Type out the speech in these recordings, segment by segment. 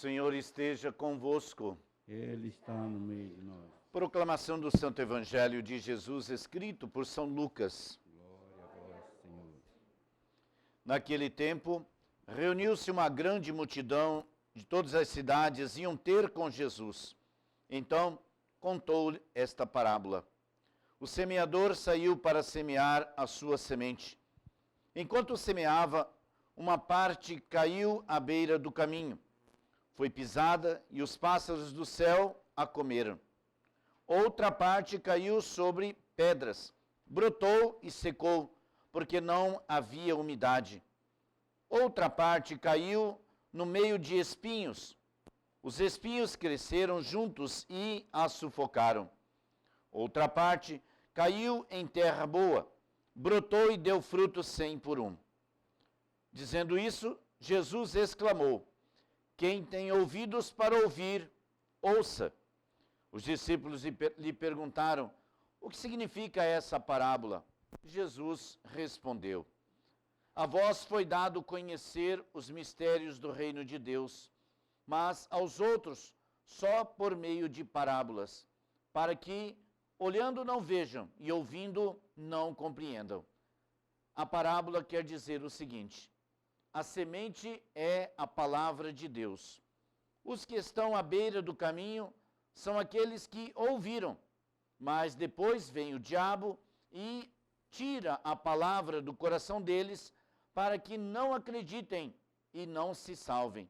Senhor esteja convosco. Ele está no meio de nós. Proclamação do Santo Evangelho de Jesus, escrito por São Lucas. Glória a vós, Senhor. Naquele tempo, reuniu-se uma grande multidão de todas as cidades, iam ter com Jesus. Então, contou-lhe esta parábola. O semeador saiu para semear a sua semente. Enquanto semeava, uma parte caiu à beira do caminho. Foi pisada e os pássaros do céu a comeram. Outra parte caiu sobre pedras, brotou e secou, porque não havia umidade. Outra parte caiu no meio de espinhos. Os espinhos cresceram juntos e a sufocaram. Outra parte caiu em terra boa, brotou e deu fruto 100 por 1. Dizendo isso, Jesus exclamou: quem tem ouvidos para ouvir, ouça. Os discípulos lhe perguntaram: o que significa essa parábola? Jesus respondeu: a vós foi dado conhecer os mistérios do reino de Deus, mas aos outros só por meio de parábolas, para que, olhando, não vejam e ouvindo, não compreendam. A parábola quer dizer o seguinte: a semente é a palavra de Deus. Os que estão à beira do caminho são aqueles que ouviram, mas depois vem o diabo e tira a palavra do coração deles para que não acreditem e não se salvem.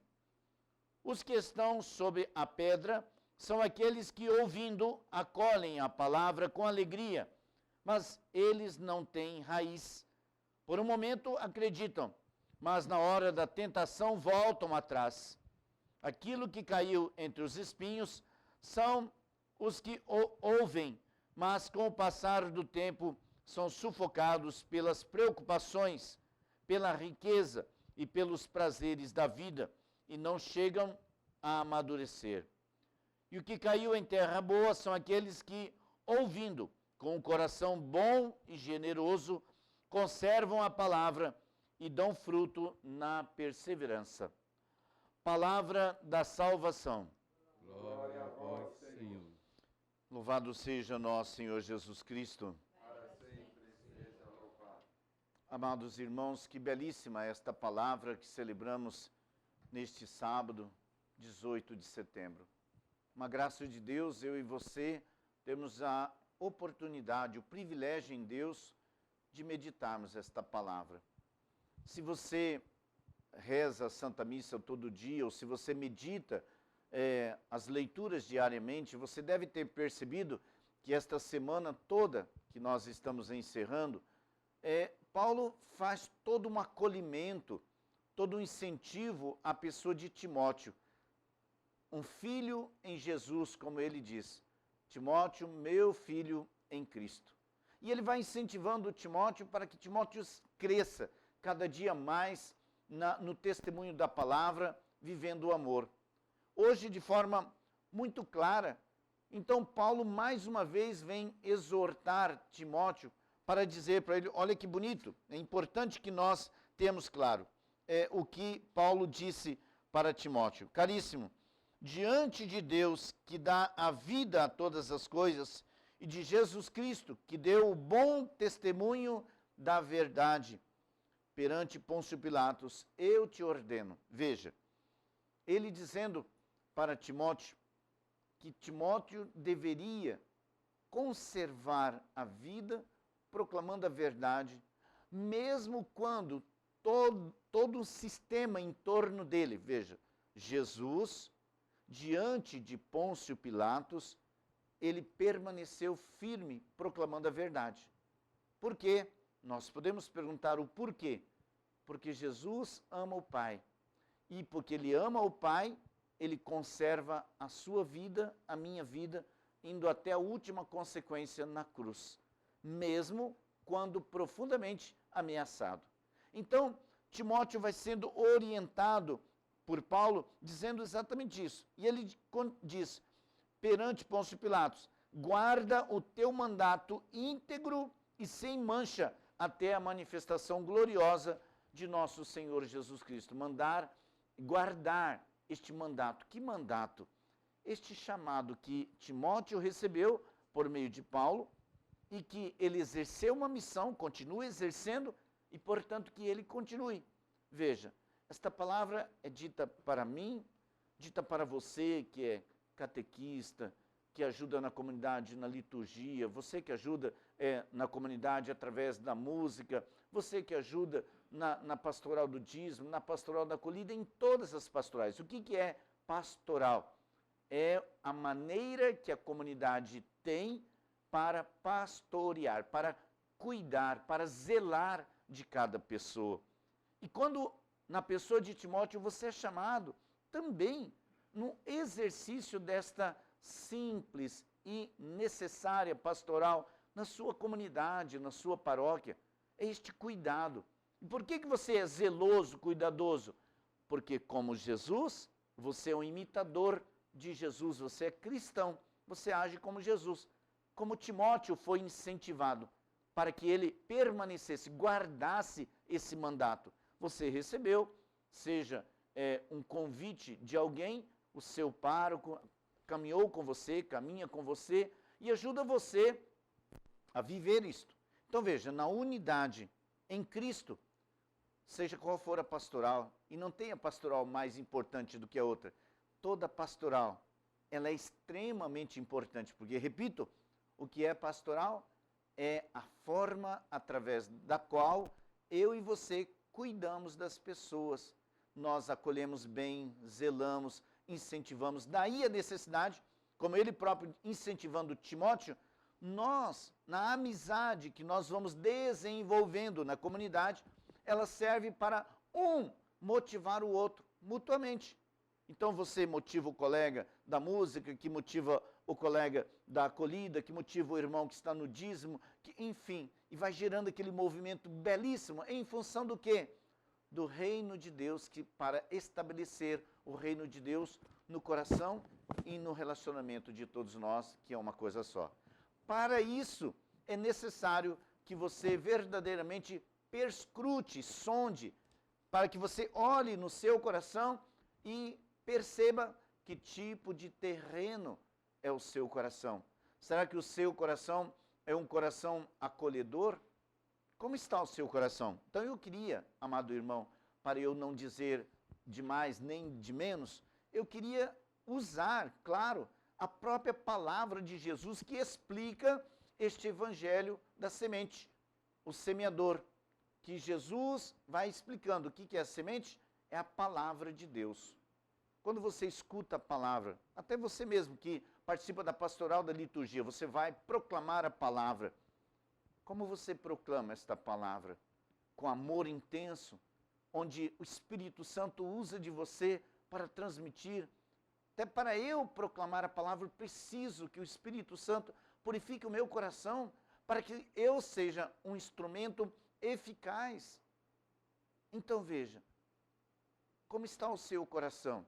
Os que estão sob a pedra são aqueles que, ouvindo, acolhem a palavra com alegria, mas eles não têm raiz. Por um momento acreditam, mas na hora da tentação voltam atrás. Aquilo que caiu entre os espinhos são os que ouvem, mas com o passar do tempo são sufocados pelas preocupações, pela riqueza e pelos prazeres da vida e não chegam a amadurecer. E o que caiu em terra boa são aqueles que, ouvindo, com o coração bom e generoso, conservam a palavra e dão fruto na perseverança. Palavra da salvação. Glória a vós, Senhor. Louvado seja nosso Senhor Jesus Cristo. Para sempre seja louvado. Amados irmãos, que belíssima esta palavra que celebramos neste sábado, 18 de setembro. Uma graça de Deus, eu e você temos a oportunidade, o privilégio em Deus de meditarmos esta palavra. Se você reza a Santa Missa todo dia, ou se você medita as leituras diariamente, você deve ter percebido que esta semana toda que nós estamos encerrando, Paulo faz todo um acolhimento, todo um incentivo à pessoa de Timóteo. Um filho em Jesus, como ele diz. Timóteo, meu filho em Cristo. E ele vai incentivando Timóteo para que Timóteo cresça cada dia mais no testemunho da palavra, vivendo o amor. Hoje, de forma muito clara, então Paulo mais uma vez vem exortar Timóteo para dizer para ele, olha que bonito, é importante que nós tenhamos claro o que Paulo disse para Timóteo. Caríssimo, diante de Deus que dá a vida a todas as coisas e de Jesus Cristo que deu o bom testemunho da verdade, perante Pôncio Pilatos, eu te ordeno. Veja, ele dizendo para Timóteo que Timóteo deveria conservar a vida, proclamando a verdade, mesmo quando todo o sistema em torno dele, veja, Jesus, diante de Pôncio Pilatos, ele permaneceu firme, proclamando a verdade. Por quê? Nós podemos perguntar o porquê. Porque Jesus ama o Pai. E porque ele ama o Pai, ele conserva a sua vida, a minha vida, indo até a última consequência na cruz. Mesmo quando profundamente ameaçado. Então, Timóteo vai sendo orientado por Paulo, dizendo exatamente isso. E ele diz, perante Pôncio Pilatos, guarda o teu mandato íntegro e sem mancha, até a manifestação gloriosa de nosso Senhor Jesus Cristo. Guardar este mandato. Que mandato? Este chamado que Timóteo recebeu por meio de Paulo e que ele exerceu uma missão, continua exercendo e, portanto, que ele continue. Veja, esta palavra é dita para mim, dita para você que é catequista, que ajuda na comunidade na liturgia, você que ajuda na comunidade através da música, você que ajuda na pastoral do dízimo, na pastoral da acolhida, em todas as pastorais. O que é pastoral? É a maneira que a comunidade tem para pastorear, para cuidar, para zelar de cada pessoa. E quando na pessoa de Timóteo você é chamado também no exercício desta simples e necessária pastoral na sua comunidade, na sua paróquia, é este cuidado. E por que você é zeloso, cuidadoso? Porque como Jesus, você é um imitador de Jesus, você é cristão, você age como Jesus. Como Timóteo foi incentivado para que ele permanecesse, guardasse esse mandato. Você recebeu, seja um convite de alguém, o seu pároco caminhou com você, caminha com você e ajuda você a viver isto. Então veja, na unidade em Cristo, seja qual for a pastoral, e não tem a pastoral mais importante do que a outra, toda pastoral, ela é extremamente importante, porque, repito, o que é pastoral é a forma através da qual eu e você cuidamos das pessoas. Nós acolhemos bem, zelamos, incentivamos. Daí a necessidade, como ele próprio incentivando Timóteo, nós, na amizade que nós vamos desenvolvendo na comunidade, ela serve para motivar o outro mutuamente. Então você motiva o colega da música, que motiva o colega da acolhida, que motiva o irmão que está no dízimo, que, enfim, e vai gerando aquele movimento belíssimo em função do quê? Do reino de Deus, que para estabelecer o reino de Deus no coração e no relacionamento de todos nós, que é uma coisa só. Para isso, é necessário que você verdadeiramente perscrute, sonde, para que você olhe no seu coração e perceba que tipo de terreno é o seu coração. Será que o seu coração é um coração acolhedor? Como está o seu coração? Então eu queria, amado irmão, para eu não dizer de mais nem de menos, eu queria usar, claro, a própria palavra de Jesus que explica este evangelho da semente, o semeador, que Jesus vai explicando. O que é a semente? É a palavra de Deus. Quando você escuta a palavra, até você mesmo que participa da pastoral da liturgia, você vai proclamar a palavra. Como você proclama esta palavra? Com amor intenso, onde o Espírito Santo usa de você para transmitir. Até para eu proclamar a palavra, preciso que o Espírito Santo purifique o meu coração, para que eu seja um instrumento eficaz. Então veja, como está o seu coração?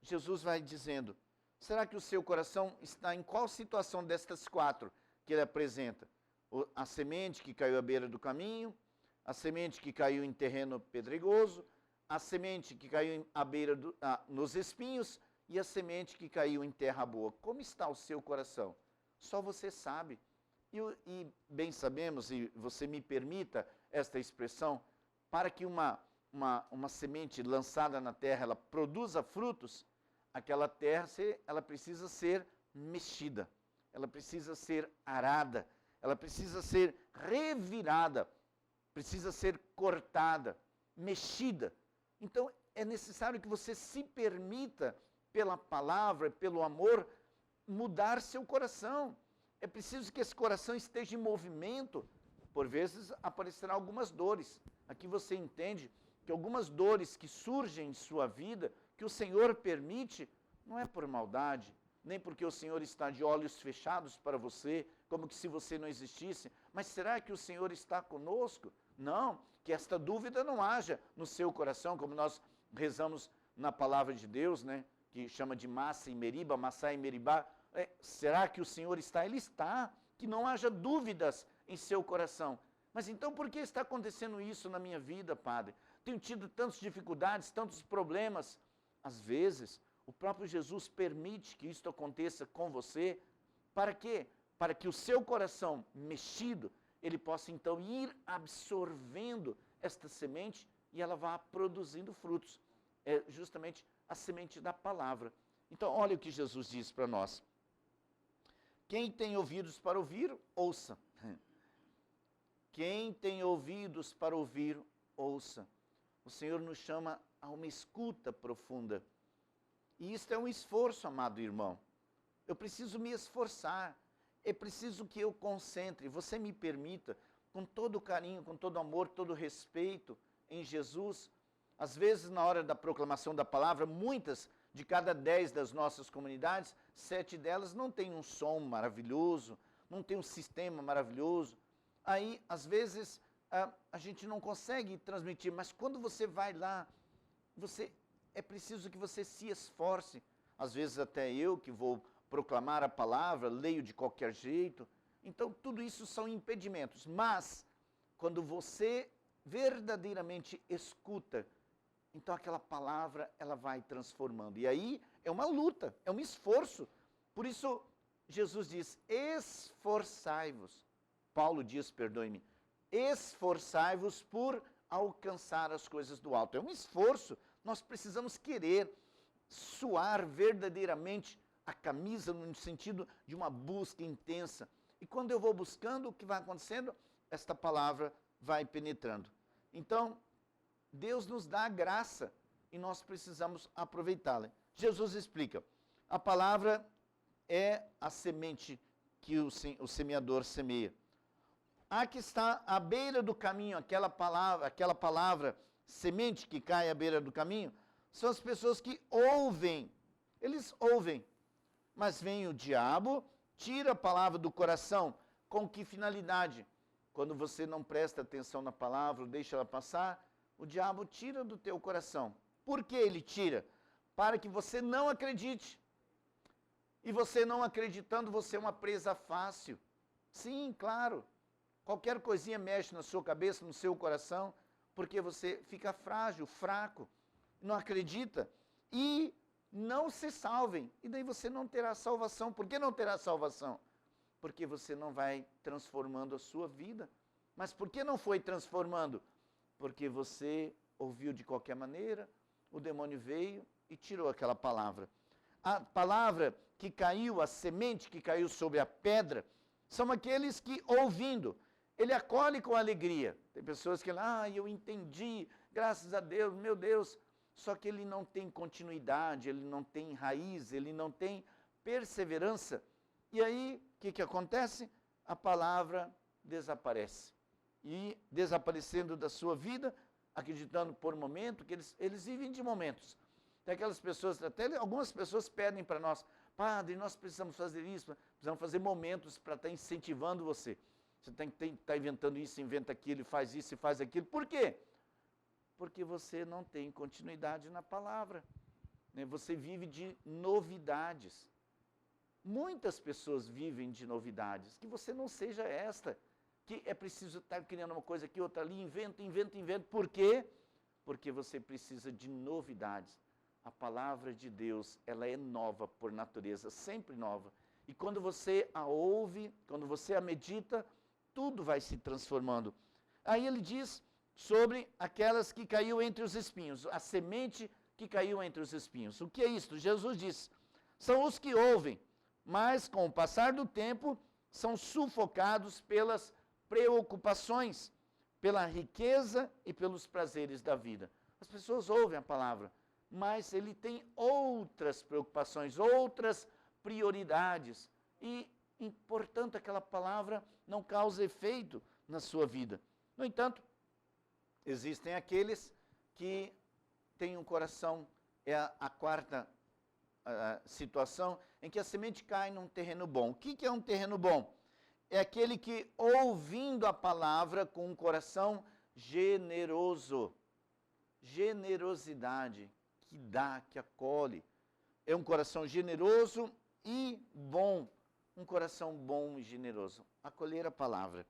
Jesus vai dizendo, será que o seu coração está em qual situação destas quatro que ele apresenta? A semente que caiu à beira do caminho, a semente que caiu em terreno pedregoso, a semente que caiu à beira nos espinhos e a semente que caiu em terra boa. Como está o seu coração? Só você sabe. E bem sabemos, e você me permita esta expressão, para que uma semente lançada na terra ela produza frutos, aquela terra ela precisa ser mexida, ela precisa ser arada, ela precisa ser revirada, precisa ser cortada, mexida. Então é necessário que você se permita, pela palavra, pelo amor, mudar seu coração. É preciso que esse coração esteja em movimento. Por vezes aparecerão algumas dores. Aqui você entende que algumas dores que surgem em sua vida, que o Senhor permite, não é por maldade, nem porque o Senhor está de olhos fechados para você, como que se você não existisse. Mas será que o Senhor está conosco? Não, que esta dúvida não haja no seu coração, como nós rezamos na palavra de Deus, né? Que chama de Massa e Meriba, Massá e Meribá. Será que o Senhor está? Ele está. Que não haja dúvidas em seu coração. Mas então por que está acontecendo isso na minha vida, Padre? Tenho tido tantas dificuldades, tantos problemas. às vezes, o próprio Jesus permite que isto aconteça com você. Para quê? Para que o seu coração mexido, ele possa então ir absorvendo esta semente e ela vá produzindo frutos. É justamente a semente da palavra. Então, olha o que Jesus diz para nós. Quem tem ouvidos para ouvir, ouça. Quem tem ouvidos para ouvir, ouça. O Senhor nos chama a uma escuta profunda. E isto é um esforço, amado irmão. Eu preciso me esforçar. É preciso que eu concentre. Você me permita, com todo carinho, com todo amor, todo respeito em Jesus. Às vezes, na hora da proclamação da palavra, muitas de cada 10 das nossas comunidades, 7 delas não têm um som maravilhoso, não tem um sistema maravilhoso. Aí, às vezes, a gente não consegue transmitir, mas quando você vai lá, é preciso que você se esforce. Às vezes até eu que vou proclamar a palavra, leio de qualquer jeito. Então, tudo isso são impedimentos. Mas, quando você verdadeiramente escuta, então aquela palavra, ela vai transformando. E aí, é uma luta, é um esforço. Por isso, Jesus diz, esforçai-vos. Paulo diz, perdoe-me, esforçai-vos por alcançar as coisas do alto. É um esforço, nós precisamos querer suar verdadeiramente a camisa no sentido de uma busca intensa. E quando eu vou buscando, o que vai acontecendo? Esta palavra vai penetrando. Então, Deus nos dá a graça e nós precisamos aproveitá-la. Jesus explica, a palavra é a semente que o semeador semeia. Aqui está à beira do caminho, aquela palavra semente que cai à beira do caminho, são as pessoas que ouvem, eles ouvem, mas vem o diabo, tira a palavra do coração, com que finalidade? Quando você não presta atenção na palavra, deixa ela passar, o diabo tira do teu coração. Por que ele tira? Para que você não acredite. E você não acreditando, você é uma presa fácil. Sim, claro. Qualquer coisinha mexe na sua cabeça, no seu coração, porque você fica frágil, fraco, não acredita. E não se salvem. E daí você não terá salvação. Por que não terá salvação? Porque você não vai transformando a sua vida. Mas por que não foi transformando? Porque você ouviu de qualquer maneira, o demônio veio e tirou aquela palavra. A palavra que caiu, a semente que caiu sobre a pedra, são aqueles que, ouvindo, ele acolhe com alegria. Tem pessoas que falam, eu entendi, graças a Deus, meu Deus. Só que ele não tem continuidade, ele não tem raiz, ele não tem perseverança. E aí, o que acontece? A palavra desaparece. E desaparecendo da sua vida, acreditando por momento, que eles vivem de momentos. Tem aquelas pessoas, até algumas pessoas pedem para nós, padre, nós precisamos fazer isso, precisamos fazer momentos para estar incentivando você. Você tem que estar inventando isso, inventa aquilo, faz isso e faz aquilo. Por quê? Porque você não tem continuidade na palavra. Né? Você vive de novidades. Muitas pessoas vivem de novidades. Que você não seja esta. Que é preciso estar criando uma coisa aqui, outra ali, inventa. Por quê? Porque você precisa de novidades. A palavra de Deus, ela é nova por natureza, sempre nova. E quando você a ouve, quando você a medita, tudo vai se transformando. Aí ele diz sobre aquelas que caiu entre os espinhos, a semente que caiu entre os espinhos. O que é isto? Jesus diz, são os que ouvem, mas com o passar do tempo são sufocados pelas preocupações, pela riqueza e pelos prazeres da vida. As pessoas ouvem a palavra, mas ele tem outras preocupações, outras prioridades. E, portanto, aquela palavra não causa efeito na sua vida. No entanto, existem aqueles que têm um coração, é a quarta situação, em que a semente cai num terreno bom. O que é um terreno bom? É aquele que, ouvindo a palavra com um coração generoso, generosidade, que dá, que acolhe. É um coração generoso e bom, um coração bom e generoso. Acolher a palavra.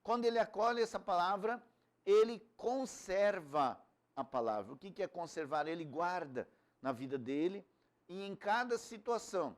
Quando ele acolhe essa palavra, ele conserva a palavra. O que é conservar? Ele guarda na vida dele e em cada situação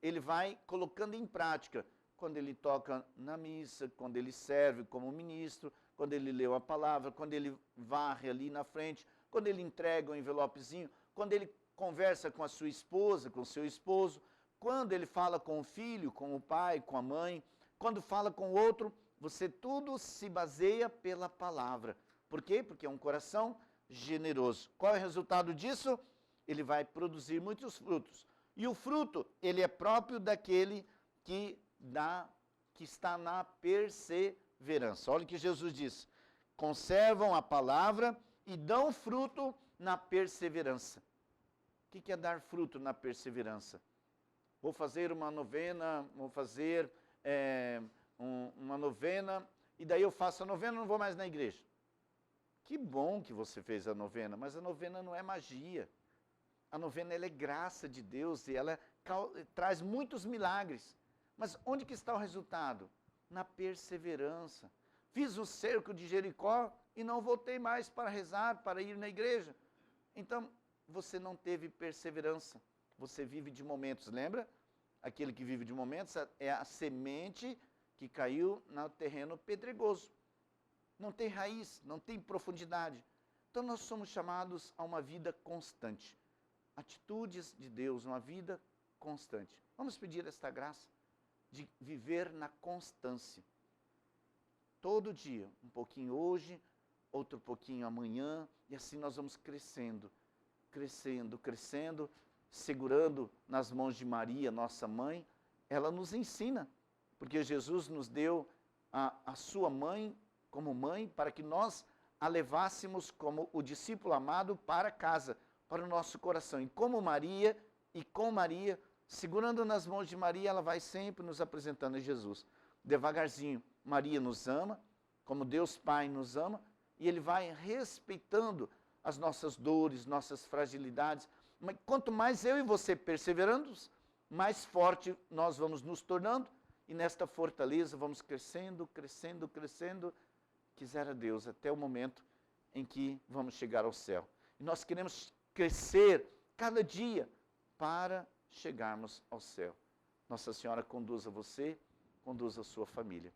ele vai colocando em prática. Quando ele toca na missa, quando ele serve como ministro, quando ele leu a palavra, quando ele varre ali na frente, quando ele entrega um envelopezinho, quando ele conversa com a sua esposa, com o seu esposo, quando ele fala com o filho, com o pai, com a mãe, quando fala com o outro, você tudo se baseia pela palavra. Por quê? Porque é um coração generoso. Qual é o resultado disso? Ele vai produzir muitos frutos. E o fruto, ele é próprio daquele que está na perseverança. Olha o que Jesus diz: conservam a palavra e dão fruto na perseverança. O que é dar fruto na perseverança? Vou fazer uma novena, uma novena, e daí eu faço a novena e não vou mais na igreja. Que bom que você fez a novena, mas a novena não é magia. A novena, ela é graça de Deus e ela traz muitos milagres. Mas onde que está o resultado? Na perseverança. Fiz o cerco de Jericó e não voltei mais para rezar, para ir na igreja. Então, você não teve perseverança. Você vive de momentos, lembra? Aquele que vive de momentos é a semente que caiu no terreno pedregoso. Não tem raiz, não tem profundidade. Então, nós somos chamados a uma vida constante. Atitudes de Deus, uma vida constante. Vamos pedir esta graça de viver na constância. Todo dia, um pouquinho hoje, outro pouquinho amanhã, e assim nós vamos crescendo, crescendo, crescendo, segurando nas mãos de Maria, nossa mãe. Ela nos ensina, porque Jesus nos deu a sua mãe como mãe, para que nós a levássemos como o discípulo amado para casa, para o nosso coração. E como Maria, e com Maria, segurando nas mãos de Maria, ela vai sempre nos apresentando a Jesus. Devagarzinho, Maria nos ama, como Deus Pai nos ama, e Ele vai respeitando as nossas dores, nossas fragilidades. Mas quanto mais eu e você perseveramos, mais forte nós vamos nos tornando, e nesta fortaleza vamos crescendo, crescendo, crescendo, quisera Deus, até o momento em que vamos chegar ao céu. E nós queremos crescer cada dia para chegarmos ao céu. Nossa Senhora conduza você, conduza a sua família.